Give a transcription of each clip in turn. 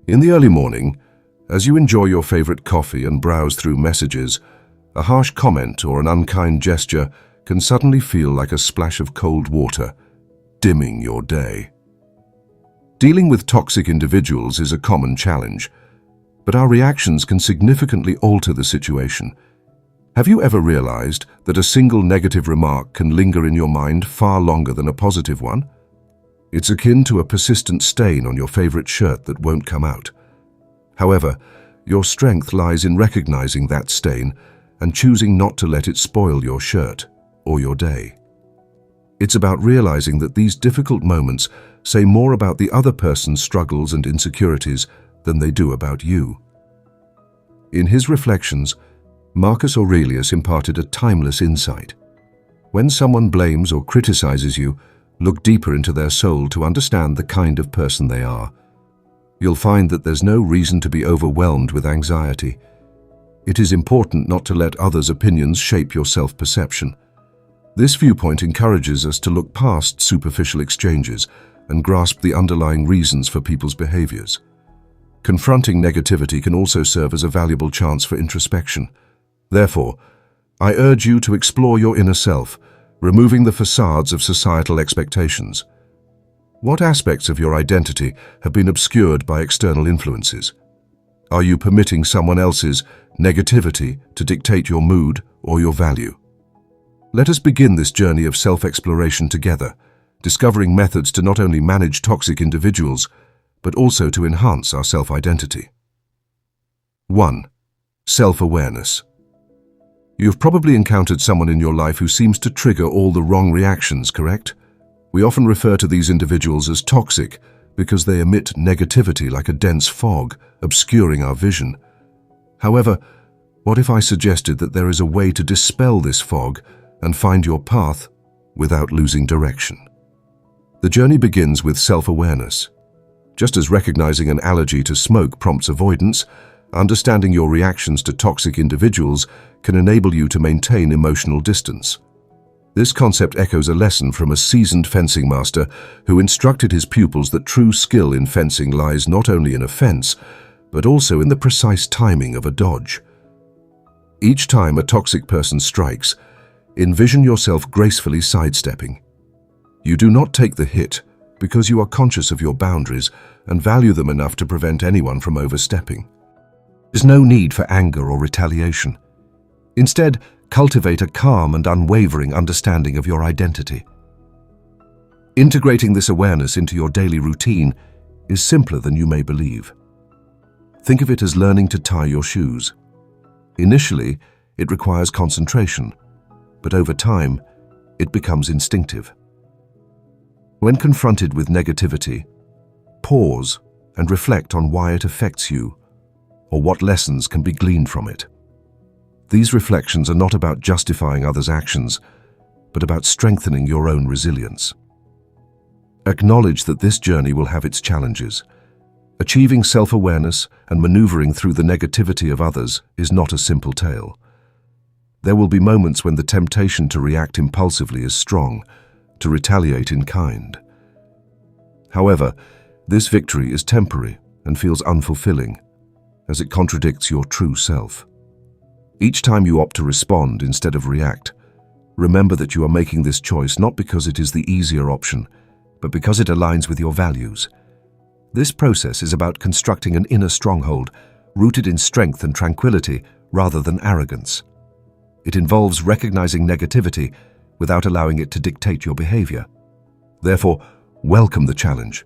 In the early morning, as you enjoy your favorite coffee and browse through messages, a harsh comment or an unkind gesture can suddenly feel like a splash of cold water, dimming your day. Dealing with toxic individuals is a common challenge, but our reactions can significantly alter the situation. Have you ever realized that a single negative remark can linger in your mind far longer than a positive one? It's akin to a persistent stain on your favorite shirt that won't come out. However, your strength lies in recognizing that stain and choosing not to let it spoil your shirt or your day. It's about realizing that these difficult moments say more about the other person's struggles and insecurities than they do about you. In his reflections, Marcus Aurelius imparted a timeless insight. When someone blames or criticizes you, look deeper into their soul to understand the kind of person they are. You'll find that there's no reason to be overwhelmed with anxiety. It is important not to let others' opinions shape your self-perception. This viewpoint encourages us to look past superficial exchanges and grasp the underlying reasons for people's behaviors. Confronting negativity can also serve as a valuable chance for introspection. Therefore, I urge you to explore your inner self, removing the facades of societal expectations. What aspects of your identity have been obscured by external influences? Are you permitting someone else's negativity to dictate your mood or your value? Let us begin this journey of self-exploration together, discovering methods to not only manage toxic individuals, but also to enhance our self-identity. 1. Self-awareness. You've probably encountered someone in your life who seems to trigger all the wrong reactions, correct? We often refer to these individuals as toxic because they emit negativity like a dense fog, obscuring our vision. However, what if I suggested that there is a way to dispel this fog and find your path without losing direction? The journey begins with self-awareness. Just as recognizing an allergy to smoke prompts avoidance, understanding your reactions to toxic individuals can enable you to maintain emotional distance. This concept echoes a lesson from a seasoned fencing master who instructed his pupils that true skill in fencing lies not only in a fence, but also in the precise timing of a dodge. Each time a toxic person strikes, envision yourself gracefully sidestepping. You do not take the hit because you are conscious of your boundaries and value them enough to prevent anyone from overstepping. There's no need for anger or retaliation. Instead, cultivate a calm and unwavering understanding of your identity. Integrating this awareness into your daily routine is simpler than you may believe. Think of it as learning to tie your shoes. Initially, it requires concentration, but over time, it becomes instinctive. When confronted with negativity, pause and reflect on why it affects you, or what lessons can be gleaned from it. These reflections are not about justifying others' actions, but about strengthening your own resilience. Acknowledge that this journey will have its challenges. Achieving self-awareness and maneuvering through the negativity of others is not a simple tale. There will be moments when the temptation to react impulsively is strong, to retaliate in kind. However, this victory is temporary and feels unfulfilling, as it contradicts your true self. Each time you opt to respond instead of react, remember that you are making this choice not because it is the easier option, but because it aligns with your values. This process is about constructing an inner stronghold rooted in strength and tranquility rather than arrogance. It involves recognizing negativity without allowing it to dictate your behavior. Therefore, welcome the challenge.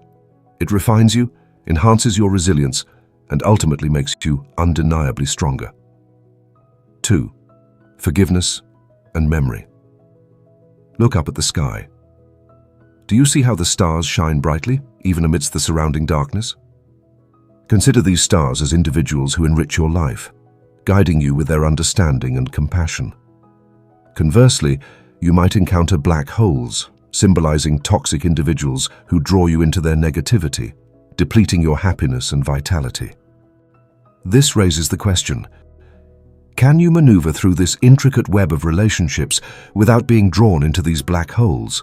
It refines you, enhances your resilience, and ultimately makes you undeniably stronger. 2. Forgiveness and memory. Look up at the sky. Do you see how the stars shine brightly, even amidst the surrounding darkness? Consider these stars as individuals who enrich your life, guiding you with their understanding and compassion. Conversely, you might encounter black holes, symbolizing toxic individuals who draw you into their negativity, depleting your happiness and vitality. This raises the question: can you maneuver through this intricate web of relationships without being drawn into these black holes?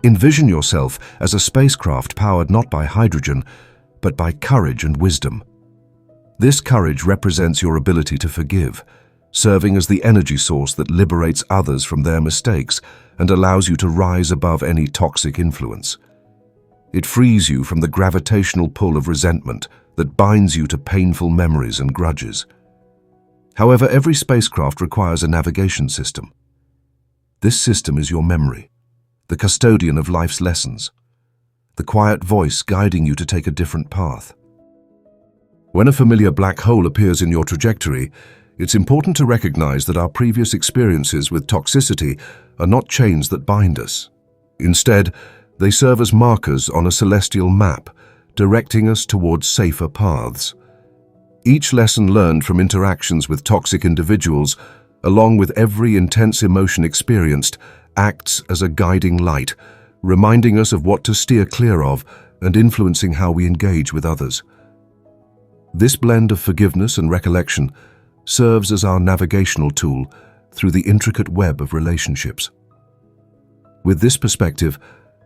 Envision yourself as a spacecraft powered not by hydrogen, but by courage and wisdom. This courage represents your ability to forgive, serving as the energy source that liberates others from their mistakes and allows you to rise above any toxic influence. It frees you from the gravitational pull of resentment that binds you to painful memories and grudges. However, every spacecraft requires a navigation system. This system is your memory, the custodian of life's lessons, the quiet voice guiding you to take a different path. When a familiar black hole appears in your trajectory, it's important to recognize that our previous experiences with toxicity are not chains that bind us. Instead, they serve as markers on a celestial map, directing us towards safer paths. Each lesson learned from interactions with toxic individuals, along with every intense emotion experienced, acts as a guiding light, reminding us of what to steer clear of and influencing how we engage with others. This blend of forgiveness and recollection serves as our navigational tool through the intricate web of relationships. With this perspective,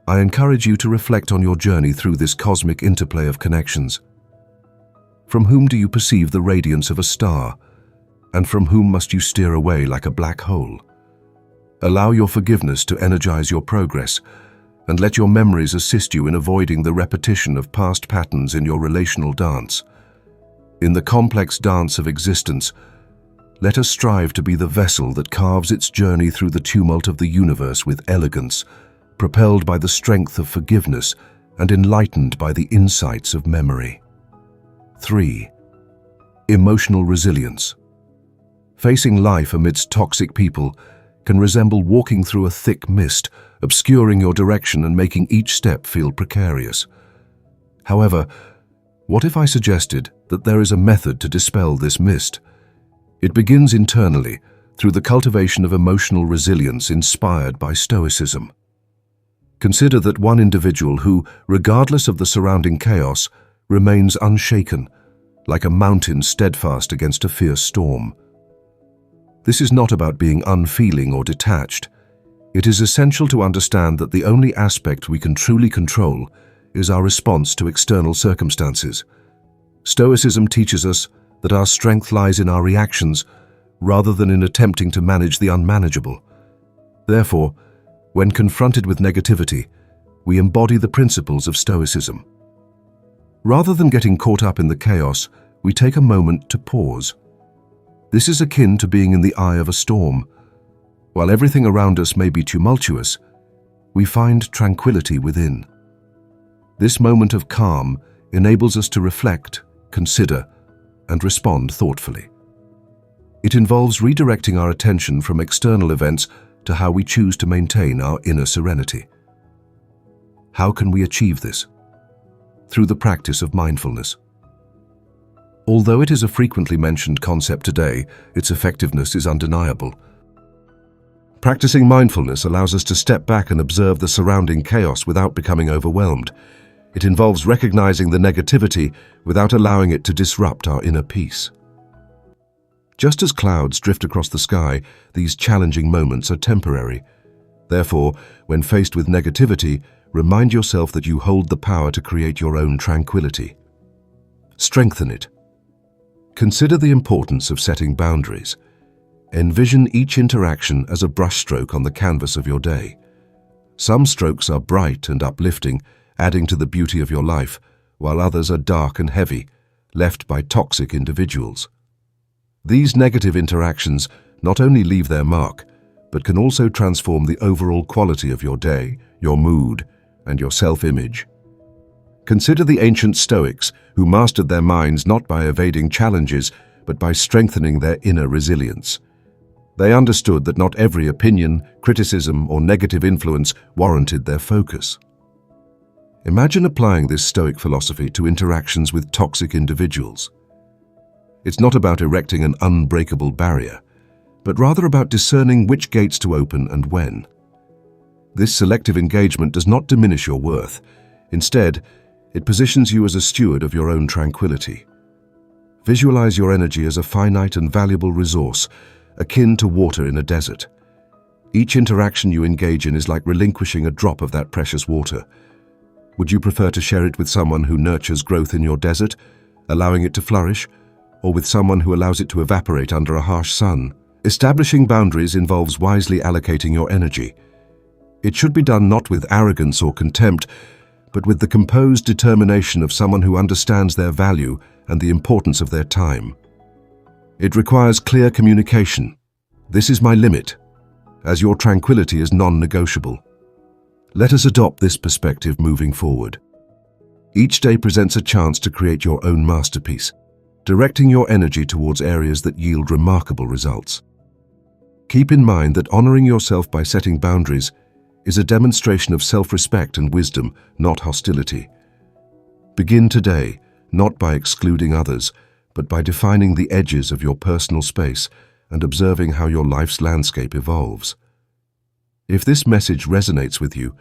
I encourage you to reflect on your journey through this cosmic interplay of connections. From whom do you perceive the radiance of a star, and from whom must you steer away like a black hole? Allow your forgiveness to energize your progress, and let your memories assist you in avoiding the repetition of past patterns in your relational dance. In the complex dance of existence, let us strive to be the vessel that carves its journey through the tumult of the universe with elegance, propelled by the strength of forgiveness and enlightened by the insights of memory. 3. Emotional resilience. Facing life amidst toxic people can resemble walking through a thick mist, obscuring your direction and making each step feel precarious. However, what if I suggested that there is a method to dispel this mist? It begins internally, through the cultivation of emotional resilience inspired by Stoicism. Consider that one individual who, regardless of the surrounding chaos, remains unshaken, like a mountain steadfast against a fierce storm. This is not about being unfeeling or detached. It is essential to understand that the only aspect we can truly control is our response to external circumstances. Stoicism teaches us that our strength lies in our reactions rather than in attempting to manage the unmanageable. Therefore, when confronted with negativity, we embody the principles of Stoicism. Rather than getting caught up in the chaos, we take a moment to pause. This is akin to being in the eye of a storm. While everything around us may be tumultuous, we find tranquility within. This moment of calm enables us to reflect, consider, and respond thoughtfully. It involves redirecting our attention from external events to how we choose to maintain our inner serenity. How can we achieve this? Through the practice of mindfulness. Although it is a frequently mentioned concept today, its effectiveness is undeniable. Practicing mindfulness allows us to step back and observe the surrounding chaos without becoming overwhelmed. It involves recognizing the negativity without allowing it to disrupt our inner peace. Just as clouds drift across the sky, these challenging moments are temporary. Therefore, when faced with negativity, remind yourself that you hold the power to create your own tranquility. Strengthen it. Consider the importance of setting boundaries. Envision each interaction as a brushstroke on the canvas of your day. Some strokes are bright and uplifting, adding to the beauty of your life, while others are dark and heavy, left by toxic individuals. These negative interactions not only leave their mark, but can also transform the overall quality of your day, your mood, and your self-image. Consider the ancient Stoics, who mastered their minds not by evading challenges, but by strengthening their inner resilience. They understood that not every opinion, criticism, or negative influence warranted their focus. Imagine applying this Stoic philosophy to interactions with toxic individuals. It's not about erecting an unbreakable barrier, but rather about discerning which gates to open and when. This selective engagement does not diminish your worth. Instead, it positions you as a steward of your own tranquility. Visualize your energy as a finite and valuable resource, akin to water in a desert. Each interaction you engage in is like relinquishing a drop of that precious water. Would you prefer to share it with someone who nurtures growth in your desert, allowing it to flourish, or with someone who allows it to evaporate under a harsh sun? Establishing boundaries involves wisely allocating your energy. It should be done not with arrogance or contempt, but with the composed determination of someone who understands their value and the importance of their time. It requires clear communication. This is my limit, as your tranquility is non-negotiable. Let us adopt this perspective moving forward. Each day presents a chance to create your own masterpiece, directing your energy towards areas that yield remarkable results. Keep in mind that honoring yourself by setting boundaries is a demonstration of self-respect and wisdom, not hostility. Begin today, not by excluding others, but by defining the edges of your personal space and observing how your life's landscape evolves. If this message resonates with you,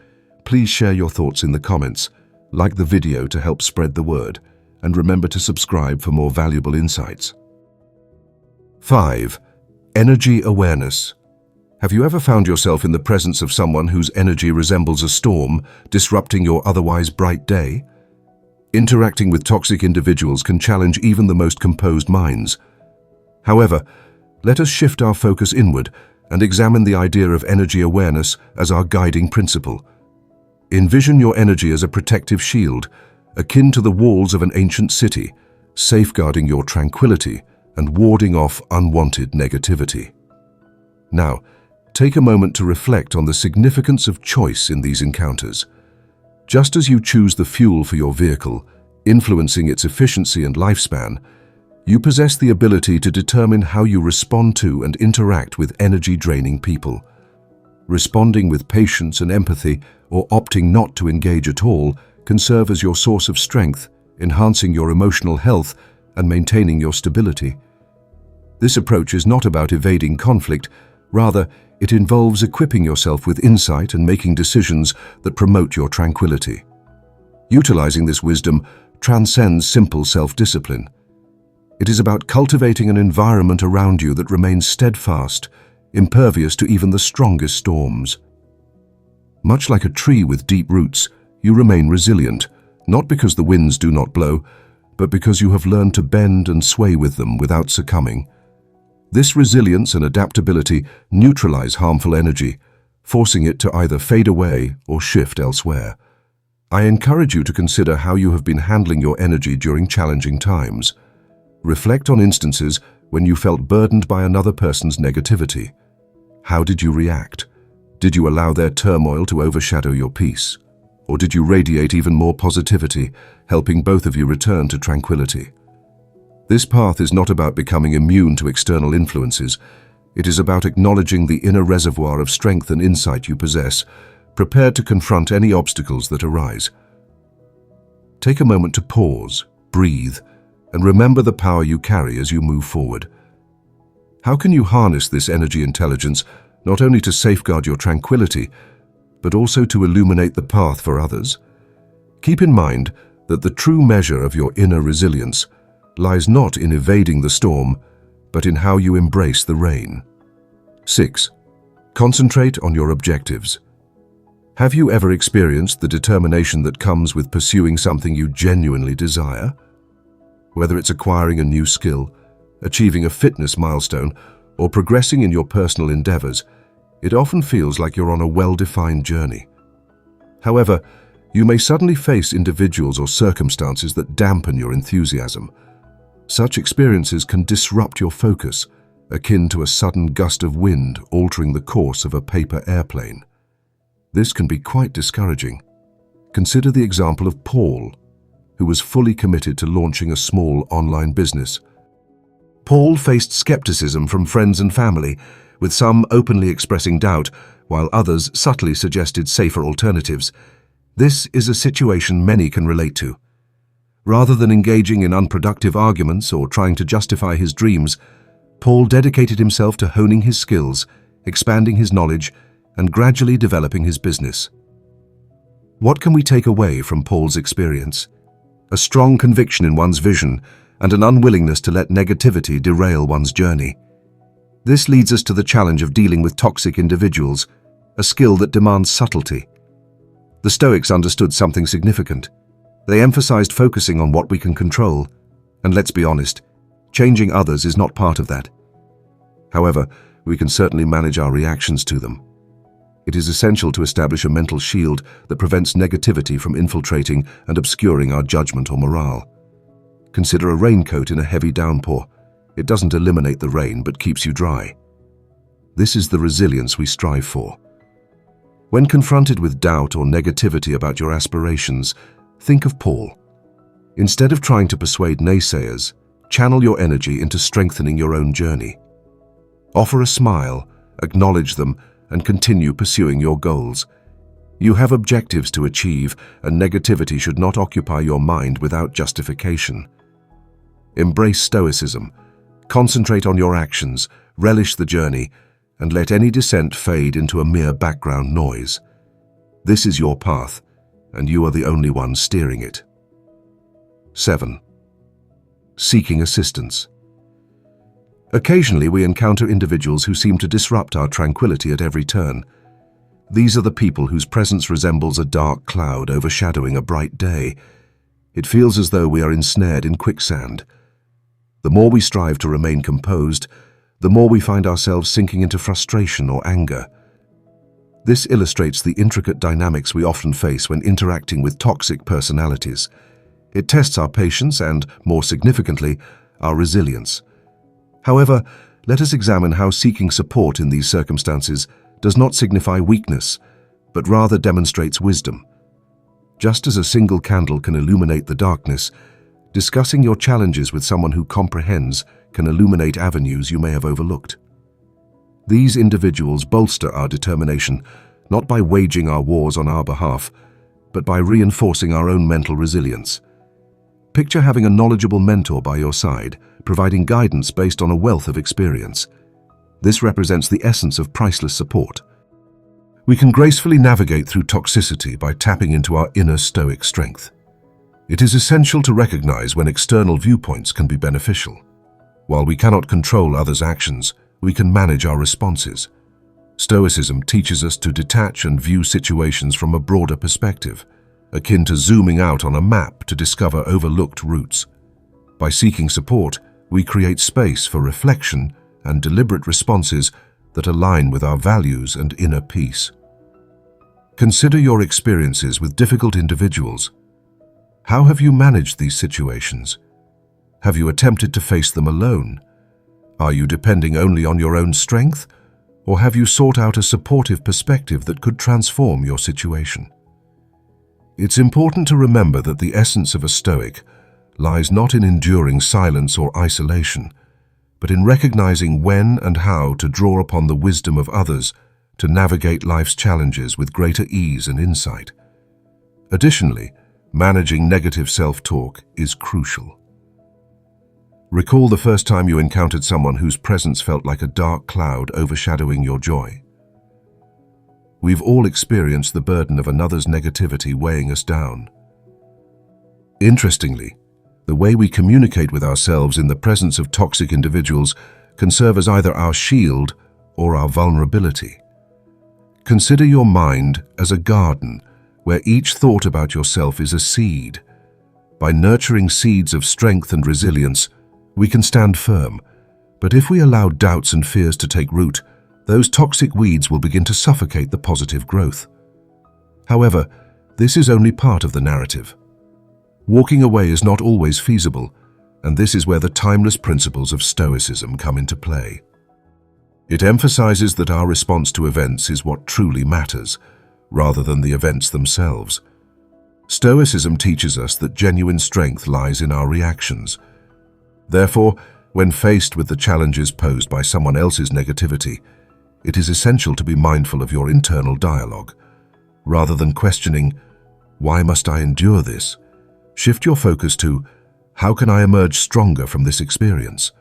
please share your thoughts in the comments, like the video to help spread the word, and remember to subscribe for more valuable insights. 5. Energy awareness. Have you ever found yourself in the presence of someone whose energy resembles a storm, disrupting your otherwise bright day? Interacting with toxic individuals can challenge even the most composed minds. However, let us shift our focus inward and examine the idea of energy awareness as our guiding principle. Envision your energy as a protective shield, akin to the walls of an ancient city, safeguarding your tranquility and warding off unwanted negativity. Now, take a moment to reflect on the significance of choice in these encounters. Just as you choose the fuel for your vehicle, influencing its efficiency and lifespan, you possess the ability to determine how you respond to and interact with energy-draining people. Responding with patience and empathy, or opting not to engage at all, can serve as your source of strength, enhancing your emotional health and maintaining your stability. This approach is not about evading conflict. Rather, it involves equipping yourself with insight and making decisions that promote your tranquility. Utilizing this wisdom transcends simple self-discipline. It is about cultivating an environment around you that remains steadfast, impervious to even the strongest storms. Much like a tree with deep roots, you remain resilient, not because the winds do not blow, but because you have learned to bend and sway with them without succumbing. This resilience and adaptability neutralize harmful energy, forcing it to either fade away or shift elsewhere. I encourage you to consider how you have been handling your energy during challenging times. Reflect on instances when you felt burdened by another person's negativity. How did you react? Did you allow their turmoil to overshadow your peace? Or did you radiate even more positivity, helping both of you return to tranquility? This path is not about becoming immune to external influences. It is about acknowledging the inner reservoir of strength and insight you possess, prepared to confront any obstacles that arise. Take a moment to pause, breathe, and remember the power you carry as you move forward. How can you harness this energy intelligence not only to safeguard your tranquility, but also to illuminate the path for others? Keep in mind that the true measure of your inner resilience lies not in evading the storm, but in how you embrace the rain. 6. Concentrate on your objectives. Have you ever experienced the determination that comes with pursuing something you genuinely desire? Whether it's acquiring a new skill, achieving a fitness milestone, or progressing in your personal endeavors, it often feels like you're on a well-defined journey. However, you may suddenly face individuals or circumstances that dampen your enthusiasm. Such experiences can disrupt your focus, akin to a sudden gust of wind altering the course of a paper airplane. This can be quite discouraging. Consider the example of Paul, who was fully committed to launching a small online business. Paul faced skepticism from friends and family, with some openly expressing doubt, while others subtly suggested safer alternatives. This is a situation many can relate to. Rather than engaging in unproductive arguments or trying to justify his dreams, Paul dedicated himself to honing his skills, expanding his knowledge, and gradually developing his business. What can we take away from Paul's experience? A strong conviction in one's vision and an unwillingness to let negativity derail one's journey. This leads us to the challenge of dealing with toxic individuals, a skill that demands subtlety. The Stoics understood something significant. They emphasized focusing on what we can control, and let's be honest, changing others is not part of that. However, we can certainly manage our reactions to them. It is essential to establish a mental shield that prevents negativity from infiltrating and obscuring our judgment or morale. Consider a raincoat in a heavy downpour. It doesn't eliminate the rain but keeps you dry. This is the resilience we strive for. When confronted with doubt or negativity about your aspirations, think of Paul. Instead of trying to persuade naysayers, channel your energy into strengthening your own journey. Offer a smile, acknowledge them, and continue pursuing your goals. You have objectives to achieve, and negativity should not occupy your mind without justification. Embrace Stoicism. Concentrate on your actions, relish the journey, and let any dissent fade into a mere background noise. This is your path, and you are the only one steering it. 7. Seeking assistance. Occasionally we encounter individuals who seem to disrupt our tranquility at every turn. These are the people whose presence resembles a dark cloud overshadowing a bright day. It feels as though we are ensnared in quicksand. The more we strive to remain composed, the more we find ourselves sinking into frustration or anger. This illustrates the intricate dynamics we often face when interacting with toxic personalities. It tests our patience and, more significantly, our resilience. However, let us examine how seeking support in these circumstances does not signify weakness, but rather demonstrates wisdom. Just as a single candle can illuminate the darkness, discussing your challenges with someone who comprehends can illuminate avenues you may have overlooked. These individuals bolster our determination, not by waging our wars on our behalf, but by reinforcing our own mental resilience. Picture having a knowledgeable mentor by your side, providing guidance based on a wealth of experience. This represents the essence of priceless support. We can gracefully navigate through toxicity by tapping into our inner Stoic strength. It is essential to recognize when external viewpoints can be beneficial. While we cannot control others' actions, we can manage our responses. Stoicism teaches us to detach and view situations from a broader perspective, akin to zooming out on a map to discover overlooked routes. By seeking support, we create space for reflection and deliberate responses that align with our values and inner peace. Consider your experiences with difficult individuals. How have you managed these situations? Have you attempted to face them alone? Are you depending only on your own strength, or have you sought out a supportive perspective that could transform your situation? It's important to remember that the essence of a Stoic lies not in enduring silence or isolation, but in recognizing when and how to draw upon the wisdom of others to navigate life's challenges with greater ease and insight. Additionally, managing negative self-talk is crucial. Recall the first time you encountered someone whose presence felt like a dark cloud overshadowing your joy. We've all experienced the burden of another's negativity weighing us down. Interestingly, the way we communicate with ourselves in the presence of toxic individuals can serve as either our shield or our vulnerability. Consider your mind as a garden where each thought about yourself is a seed. By nurturing seeds of strength and resilience, we can stand firm, but if we allow doubts and fears to take root, those toxic weeds will begin to suffocate the positive growth. However, this is only part of the narrative. Walking away is not always feasible, and this is where the timeless principles of Stoicism come into play. It emphasizes that our response to events is what truly matters, rather than the events themselves. Stoicism teaches us that genuine strength lies in our reactions. Therefore, when faced with the challenges posed by someone else's negativity, it is essential to be mindful of your internal dialogue. Rather than questioning, "Why must I endure this?" shift your focus to, "How can I emerge stronger from this experience?"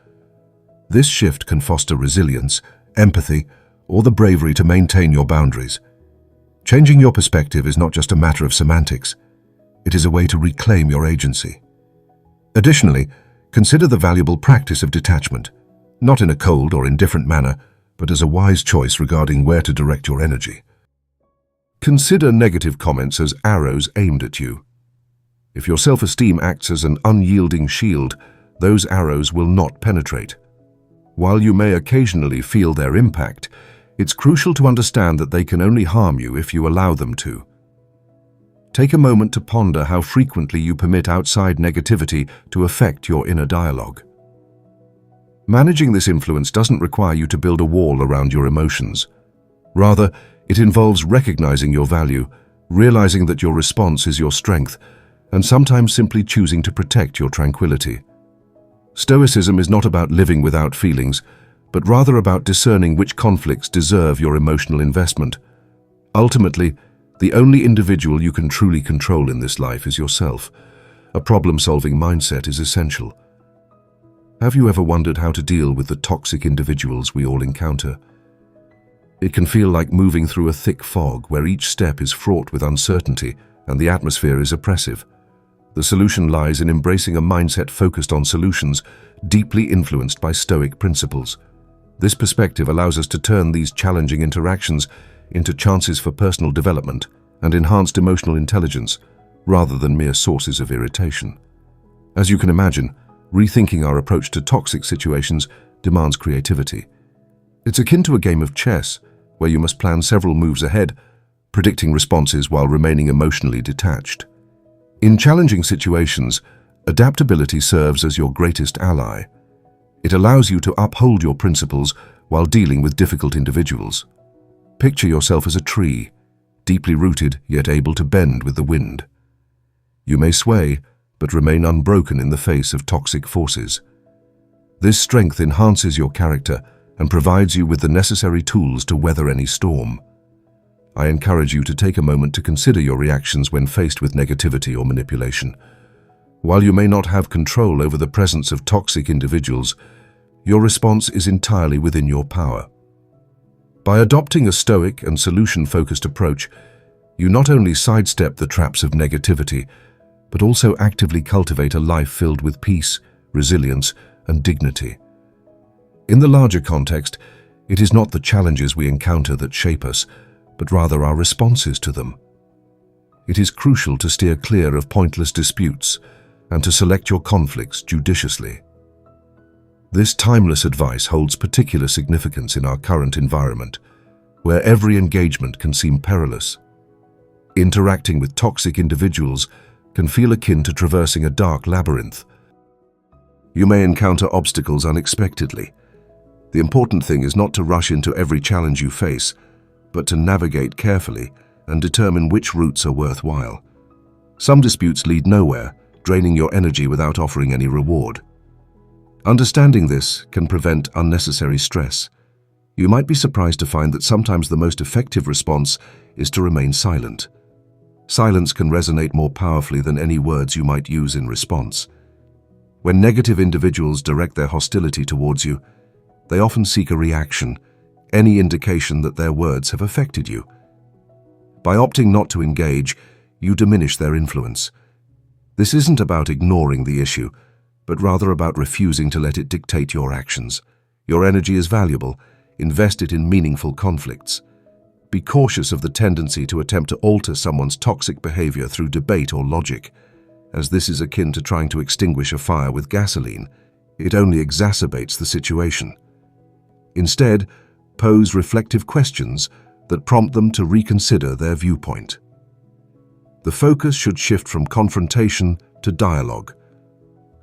This shift can foster resilience, empathy, or the bravery to maintain your boundaries. Changing your perspective is not just a matter of semantics. It is a way to reclaim your agency. Additionally, consider the valuable practice of detachment, not in a cold or indifferent manner, but as a wise choice regarding where to direct your energy. Consider negative comments as arrows aimed at you. If your self-esteem acts as an unyielding shield, those arrows will not penetrate. While you may occasionally feel their impact, it's crucial to understand that they can only harm you if you allow them to. Take a moment to ponder how frequently you permit outside negativity to affect your inner dialogue. Managing this influence doesn't require you to build a wall around your emotions. Rather, it involves recognizing your value, realizing that your response is your strength, and sometimes simply choosing to protect your tranquility. Stoicism is not about living without feelings, but rather about discerning which conflicts deserve your emotional investment. Ultimately, the only individual you can truly control in this life is yourself. A problem-solving mindset is essential. Have you ever wondered how to deal with the toxic individuals we all encounter? It can feel like moving through a thick fog where each step is fraught with uncertainty and the atmosphere is oppressive. The solution lies in embracing a mindset focused on solutions, deeply influenced by Stoic principles. This perspective allows us to turn these challenging interactions into chances for personal development and enhanced emotional intelligence, rather than mere sources of irritation. As you can imagine, rethinking our approach to toxic situations demands creativity. It's akin to a game of chess, where you must plan several moves ahead, predicting responses while remaining emotionally detached. In challenging situations, adaptability serves as your greatest ally. It allows you to uphold your principles while dealing with difficult individuals. Picture yourself as a tree, deeply rooted yet able to bend with the wind. You may sway, but remain unbroken in the face of toxic forces. This strength enhances your character and provides you with the necessary tools to weather any storm. I encourage you to take a moment to consider your reactions when faced with negativity or manipulation. While you may not have control over the presence of toxic individuals, your response is entirely within your power. By adopting a stoic and solution-focused approach, you not only sidestep the traps of negativity, but also actively cultivate a life filled with peace, resilience, and dignity. In the larger context, it is not the challenges we encounter that shape us, but rather our responses to them. It is crucial to steer clear of pointless disputes and to select your conflicts judiciously. This timeless advice holds particular significance in our current environment, where every engagement can seem perilous. Interacting with toxic individuals can feel akin to traversing a dark labyrinth. You may encounter obstacles unexpectedly. The important thing is not to rush into every challenge you face, but to navigate carefully and determine which routes are worthwhile. Some disputes lead nowhere, draining your energy without offering any reward. Understanding this can prevent unnecessary stress. You might be surprised to find that sometimes the most effective response is to remain silent. Silence can resonate more powerfully than any words you might use in response. When negative individuals direct their hostility towards you, they often seek a reaction, any indication that their words have affected you. By opting not to engage, you diminish their influence. This isn't about ignoring the issue, but rather about refusing to let it dictate your actions. Your energy is valuable. Invest it in meaningful conflicts. Be cautious of the tendency to attempt to alter someone's toxic behavior through debate or logic, as this is akin to trying to extinguish a fire with gasoline. It only exacerbates the situation. Instead, pose reflective questions that prompt them to reconsider their viewpoint. The focus should shift from confrontation to dialogue.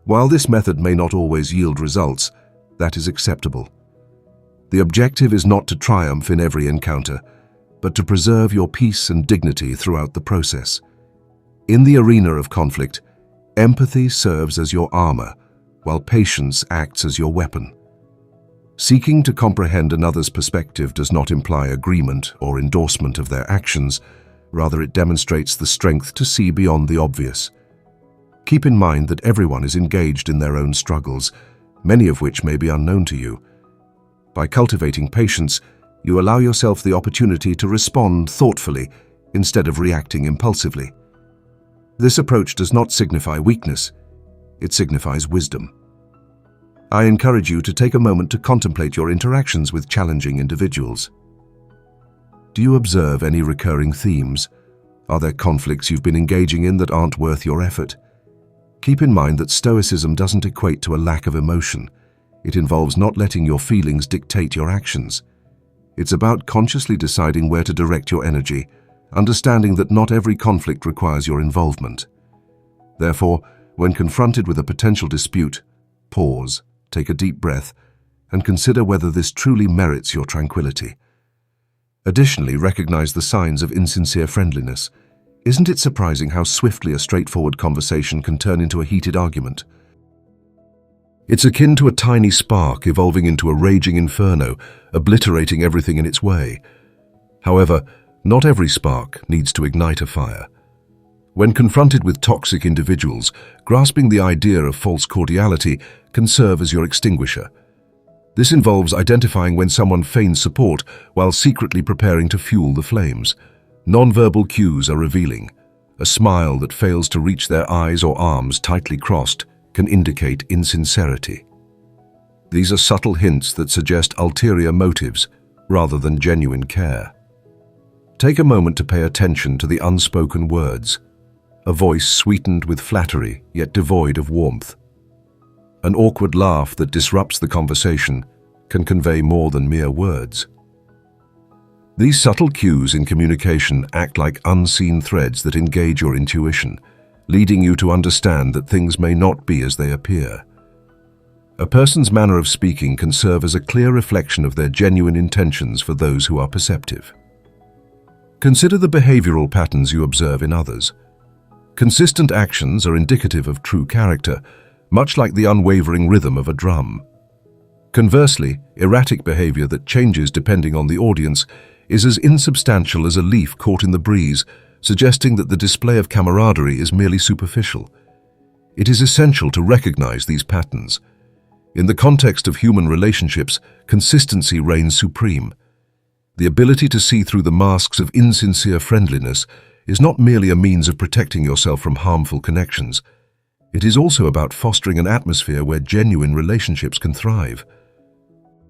While this method may not always yield results, that is acceptable. The objective is not to triumph in every encounter, but to preserve your peace and dignity throughout the process. In the arena of conflict, empathy serves as your armor, while patience acts as your weapon. Seeking to comprehend another's perspective does not imply agreement or endorsement of their actions, rather it demonstrates the strength to see beyond the obvious. Keep in mind that everyone is engaged in their own struggles, many of which may be unknown to you. By cultivating patience, you allow yourself the opportunity to respond thoughtfully instead of reacting impulsively. This approach does not signify weakness, it signifies wisdom. I encourage you to take a moment to contemplate your interactions with challenging individuals. Do you observe any recurring themes? Are there conflicts you've been engaging in that aren't worth your effort? Keep in mind that Stoicism doesn't equate to a lack of emotion. It involves not letting your feelings dictate your actions. It's about consciously deciding where to direct your energy, understanding that not every conflict requires your involvement. Therefore, when confronted with a potential dispute, pause, take a deep breath, and consider whether this truly merits your tranquility. Additionally, recognize the signs of insincere friendliness. Isn't it surprising how swiftly a straightforward conversation can turn into a heated argument? It's akin to a tiny spark evolving into a raging inferno, obliterating everything in its way. However, not every spark needs to ignite a fire. When confronted with toxic individuals, grasping the idea of false cordiality can serve as your extinguisher. This involves identifying when someone feigns support while secretly preparing to fuel the flames. Nonverbal cues are revealing. A smile that fails to reach their eyes or arms tightly crossed can indicate insincerity. These are subtle hints that suggest ulterior motives rather than genuine care. Take a moment to pay attention to the unspoken words, a voice sweetened with flattery yet devoid of warmth. An awkward laugh that disrupts the conversation can convey more than mere words. These subtle cues in communication act like unseen threads that engage your intuition, leading you to understand that things may not be as they appear. A person's manner of speaking can serve as a clear reflection of their genuine intentions for those who are perceptive. Consider the behavioral patterns you observe in others. Consistent actions are indicative of true character, much like the unwavering rhythm of a drum. Conversely, erratic behavior that changes depending on the audience is as insubstantial as a leaf caught in the breeze, suggesting that the display of camaraderie is merely superficial. It is essential to recognize these patterns. In the context of human relationships, consistency reigns supreme. The ability to see through the masks of insincere friendliness is not merely a means of protecting yourself from harmful connections. It is also about fostering an atmosphere where genuine relationships can thrive.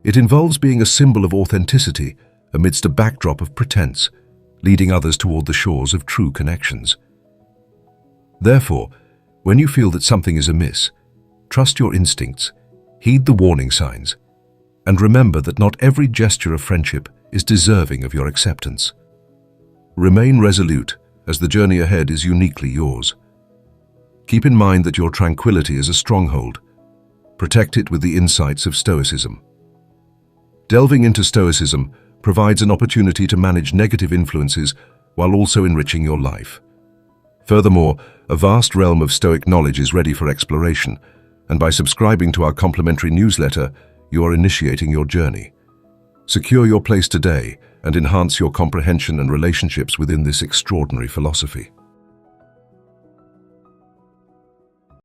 It involves being a symbol of authenticity amidst a backdrop of pretense, leading others toward the shores of true connections. Therefore, when you feel that something is amiss, trust your instincts, heed the warning signs, and remember that not every gesture of friendship is deserving of your acceptance. Remain resolute, as the journey ahead is uniquely yours. Keep in mind that your tranquility is a stronghold. Protect it with the insights of Stoicism. Delving into Stoicism provides an opportunity to manage negative influences while also enriching your life. Furthermore, a vast realm of Stoic knowledge is ready for exploration, and by subscribing to our complimentary newsletter, you are initiating your journey. Secure your place today and enhance your comprehension and relationships within this extraordinary philosophy.